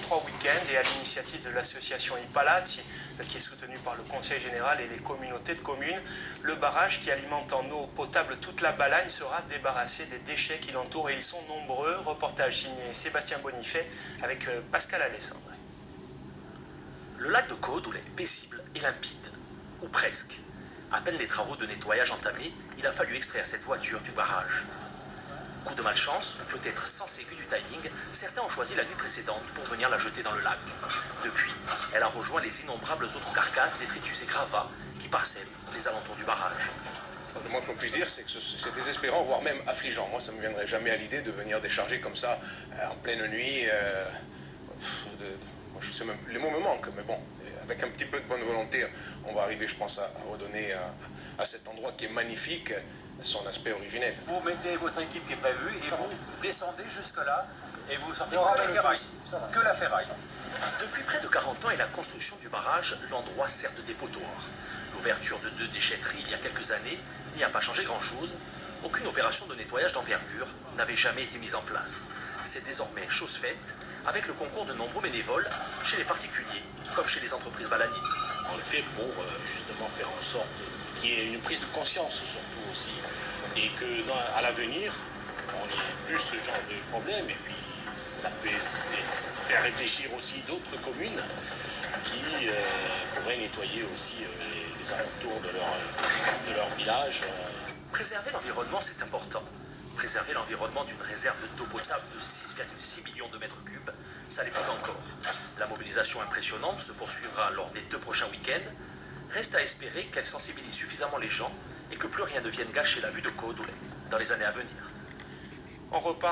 33 week-ends et à l'initiative de l'association I Palazzi, qui est soutenue par le Conseil général et les communautés de communes, le barrage qui alimente en eau potable toute la Balagne sera débarrassé des déchets qui l'entourent et ils sont nombreux. Reportage signé Sébastien Bonifay avec Pascal Alessandre. Le lac de Caudoulet, paisible et limpide, ou presque. À peine les travaux de nettoyage entamés, il a fallu extraire cette voiture du barrage. Coup de malchance, ou peut-être sans aigu du timing, certains ont choisi la nuit précédente pour venir la jeter dans le lac. Depuis, elle a rejoint les innombrables autres carcasses, détritus et gravats qui parsèment les alentours du barrage. Le moins qu'on puisse dire, c'est que c'est désespérant, voire même affligeant. Moi, ça ne me viendrait jamais à l'idée de venir décharger comme ça, en pleine nuit. Je sais même, les mots me manquent, mais bon, avec un petit peu de bonne volonté, on va arriver, je pense, à redonner à cet endroit qui est magnifique son aspect originel. Vous mettez votre équipe qui est prévue et vous descendez jusque-là et vous sortez que la ferraille. Que la ferraille. Depuis près de 40 ans et la construction du barrage, l'endroit sert de dépotoir. L'ouverture de 2 déchetteries il y a quelques années n'y a pas changé grand-chose. Aucune opération de nettoyage d'envergure n'avait jamais été mise en place. C'est désormais chose faite, avec le concours de nombreux bénévoles chez les particuliers comme chez les entreprises balaniers. On le fait pour justement faire en sorte qu'il y ait une prise de conscience surtout aussi, et qu'à l'avenir, on n'ait plus ce genre de problème, et puis ça peut faire réfléchir aussi d'autres communes qui pourraient nettoyer aussi les alentours de leur village. Préserver l'environnement, c'est important. Préserver l'environnement d'une réserve d'eau potable de 6,6 millions de mètres cubes, ça l'est plus encore. La mobilisation impressionnante se poursuivra lors des 2 prochains week-ends. Reste à espérer qu'elle sensibilise suffisamment les gens et que plus rien ne vienne gâcher la vue de Caudoulet dans les années à venir. On repart